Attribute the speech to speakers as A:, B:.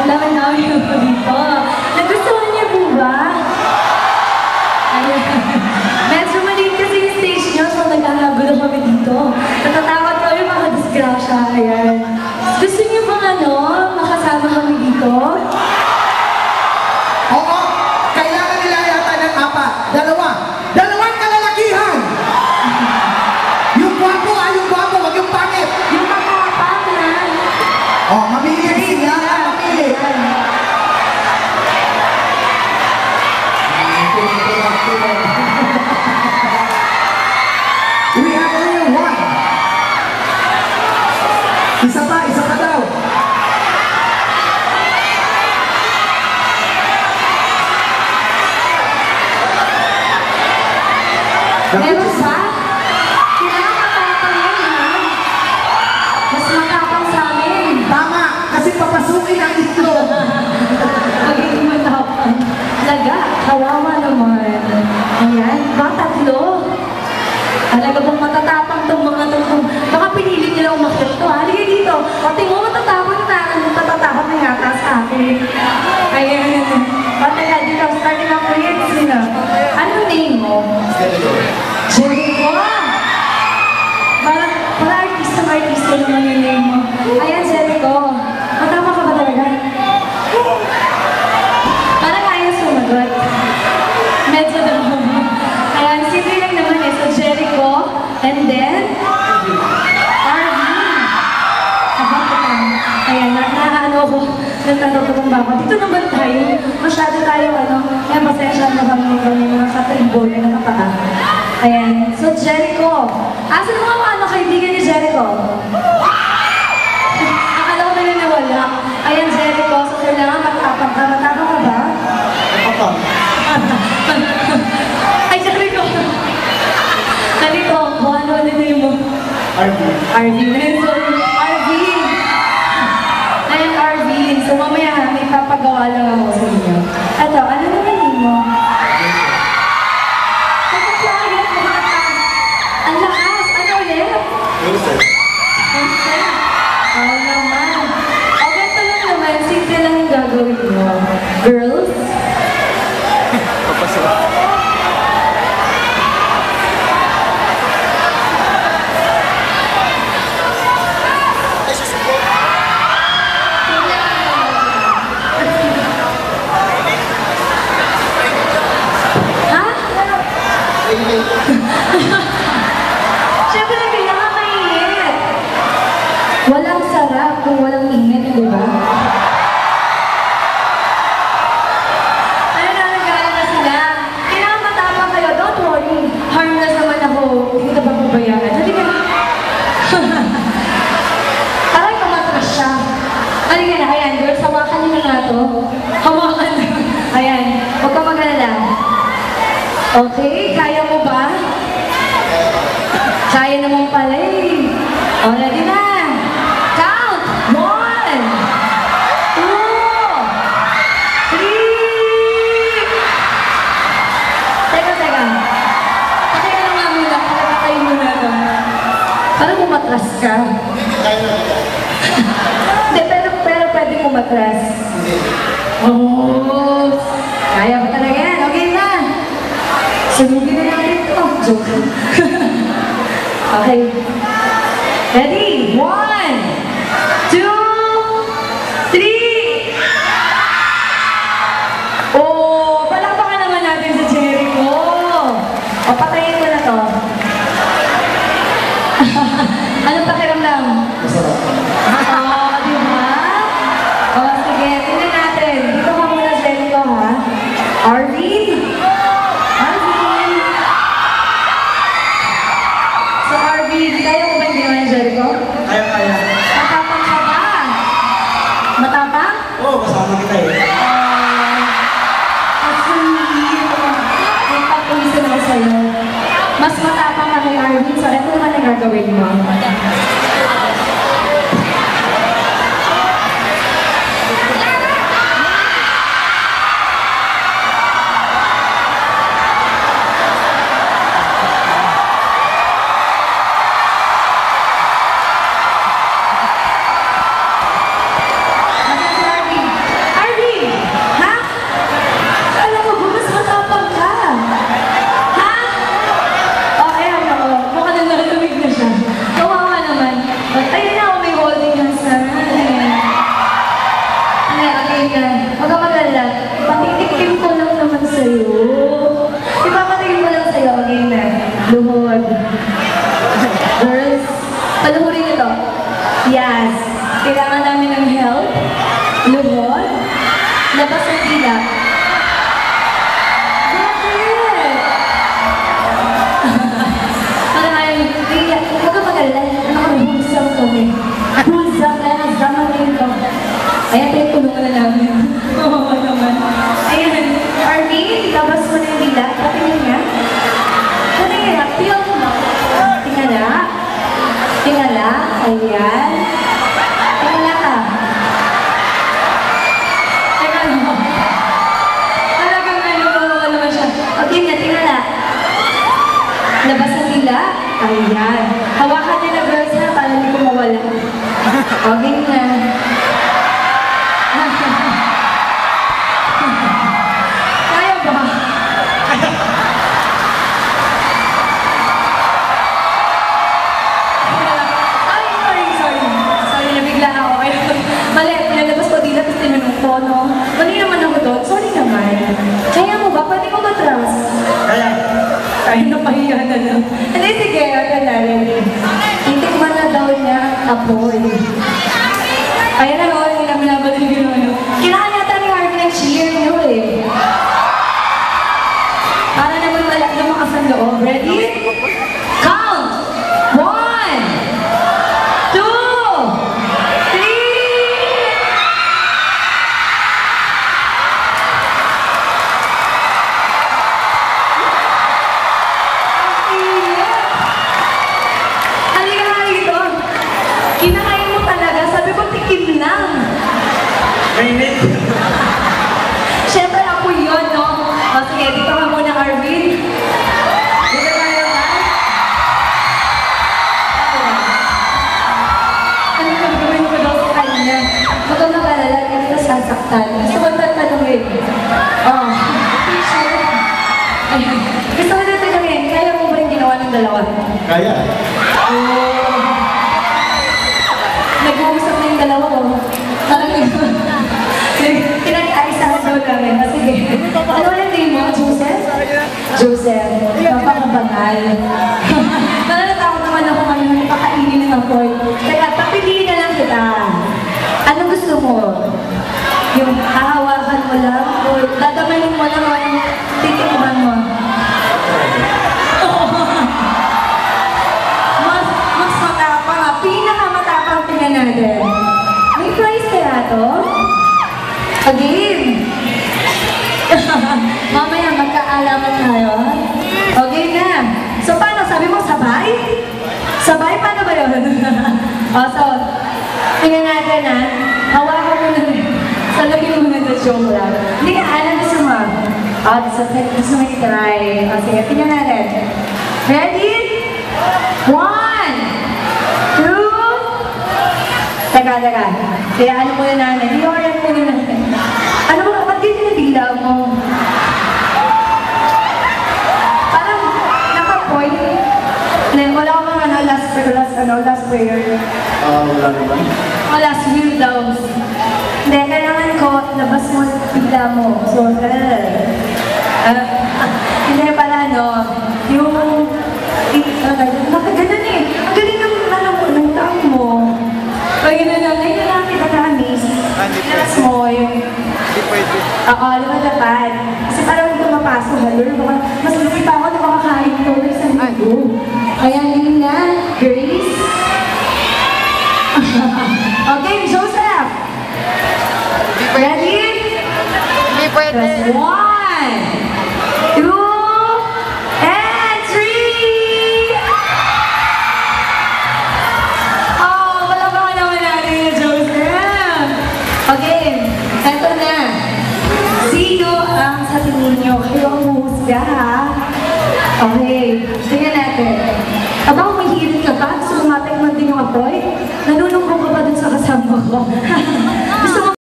A: Naman yung po dito. Nagustuhan niyo po ba? Ayan. Medyo maliit kasi yung stage niyo, so nagkakagulo kami dito. Natatakot kami mga disgrasya. Ayan. Gusto niyo bang makasama kami dito?
B: Oo, kailangan nila yata ng apat. Dalawang kalalakihan! Yung gwapo, wag yung pangit!
A: Yung makapangan.
B: Oh, mamili sila, mamili. We have only one. Isa pa daw.
A: Meron ba? Kailangan matapang yan, ha? Mas matapang sa amin.
B: Tama, kasi papasukin ang itlog.
A: Magiging matapang. Laga, kawawa naman. Ayan, tatlo. Talaga bang matatapang itong mga itong... Baka pinili nila umakyat to, ha? Halika dito. Pati mo matatapang na yata sa akin. Ayan. Pati ka dito, starting up with sino? Anong name mo? Jericho! Parang artista naman yung name mo. Ayan, Jericho. Matama ka ba talaga? Parang ayaw sumagot. Medyo naman. Ayan, simple lang naman eh. So, Jericho. And then, Arvin. Ayan, nakaano ko. Nagtanong ko kung bakit. Dito naman tayo. Masyado tayo, Ayan, pasensya na kami mga katribol na nakapaa. Ayan. So, Jericho. Asan mga kaibigan ni Jericho? Akala ko na nawala. Ayan, Jericho. So, kailangan matapang ka. Matapang ka ba?
B: Matapang.
A: Ay, Jericho. Jericho, kung ano name mo?
B: Arvin.
A: Arvin. Sorry. Arvin. Ayan, Arvin. So, mamaya may papagawa lang ako sa inyo. Ito, ano naman name mo? Ang lakas! Ano ulit?
B: Wilson.
A: Wilson? Oo naman. O, ganito lang naman. Simple lang yung gagawin mo. Girls? Siyempre, kailangan mainit. Walang sarap kung walang init, di ba? Ano na, nagkala na sila. Kailangan matapang kayo. Don't worry. Harmless naman ako. Hindi kita papabayaan. Halika na. Aray, kumatras siya. Halika na. Ayan, girls, hawakan niyo na nga to. Hawakan na. Ayan. Huwag ka mag-alala. Okay, kaya mo ba? Kaya naman pala eh. O, ready na. Count! 1, 2, 3. Teka. Pakaya lang nga muna. Pakaya muna ito. Parang umatras ka. Hindi, pero pwede umatras. Oh, kaya mo talaga yan. Okay na. Sunugin na natin ito. Joke. Okay. Ready? 1, 2, 3. Oh, palakpakan naman natin sa Jericho. O, patayin mo na to. Anong pakiramdam?
B: Masarap.
A: Oo, di ba? O, sige. Tingnan natin. Dito ka muna, Jericho, ha? Arvin? So, Arvin, kaya mo ba yung ginawa ni Jericho?
B: Kaya.
A: Matapang ka ba? Matapang?
B: Oo, kasama kita eh.
A: Sweet. May papulisan ako sa'yo. Mas matapang ka kay Arvin. So, ito naman ang gagawin mo. Okay ka. Huwag ka mag-alala. Patitikim ko lang naman sa'yo. Ipapatikim ko lang sa'yo. Okay na. Luhod. Girls, paluhurin ito. Yes. Kailangan namin ng help. Luhod. Labas ang tila. Bakit? Huwag ka mag-alala. Ano kami? Bulsang kami. Bulsang. Kaya nagdaman rin ito. Ayan, tayo tulungan na namin. Oo naman. Ayan, Armin, labas mo na yung dila. Patingin niya. Patingin niya. Feel mo. Tingala. Tingala. Ayan. Tingala ka. Teka mo. Talagang ano naman siya. Okay na, tingala. Labas ang dila. Ayan. Hawakan niya na girls na para hindi ko mawala. Okay na. Kaya ba? Sorry, nabigla ako. Mali, pinalabas ko dila, tapos tinanong ko, no? Mali naman ako doon. Sorry naman. Kaya mo ba? Pwede ko matras?
B: Kaya.
A: Kaya napahiya na lang. Hindi, sige. Ano na rin. Titikman na daw niya apoy. Ayan na, hindi namin nabalik yung ano. Kailangan yata ni Harvey ng cheer nyo eh. Para naman lumakas ang loob. Ready? Count! 1, 2, 3. Halika nga dito. Kinakain mo talaga. Sabi ko, tikim lang.
B: Mainit.
A: Siyempre ako yun, no? O sige, dito ka muna, Arvin. Dito tayo ba? Ano ka gawin mo daw sa kanya? Huwag kang makalala, hindi ka sasaktan. Gusto ko tatanungin. Oh, teacher. Ayun. Gusto ko tatanungin, kaya mo ba yung ginawa ng dalawa?
B: Kaya.
A: Nag-uusap na yung dalawa ko. Parang pinag-aisahan daw namin. Sige. Ano yung name mo? Joseph? Joseph. Napakabangal. Nalalatakot naman ako ngayon. Napakainin ng apoy. Kaya papiliin na lang kita. Anong gusto mo? Yung hahawakan mo lang? O dadamayin mo lang o yung titikman mo? Mas matapang. Pinakamatapang tingnan natin. May prize kaya to? Again! Mamaya magkaalaman tayo. Okay na. So paano? Sabi mo sabay? Sabay? Paano ba yun? So, tingnan natin ha. Hawakan mo na rin. Salagin mo na ito joke lang. Hindi ka, ano gusto mo? Gusto mo i-try. Sige, tingnan natin. Ready? 1, 2. Teka. Kaya ano muna natin? I-orient muna natin. Ano mo, ba't di pinabila mo? Parang naka-point. Wala ko mga last prayer.
B: Wala naman.
A: Last will daw. Hindi, kailangan ko, labas mo bigla mo. So, hindi pala, no? Yung, nakaganan eh. Ang galing ng, ng tao mo. Kaya ngayon na lang kita kamis. Labas mo yung...
B: Hindi pwede.
A: Oo, lumadapan. Kasi parang hindi ko mapasok. Mas lupi pa ako na makakain ko ng isang linggo. Kaya yun na, Grace. Okay, Joseph. Ready?
B: Hindi pwede.
A: Press 1, 2, and 3! Oh, palabang naman natin yung Joseph. Okay, eto na. Sino ang sa tingin nyo? Kayo ang huhusga, ha? Okay, tingnan natin. Aba, umihirit ka ba? Gusto mo matikman din yung apoy? Nanunong ko ba dun sa kasama ko? Gusto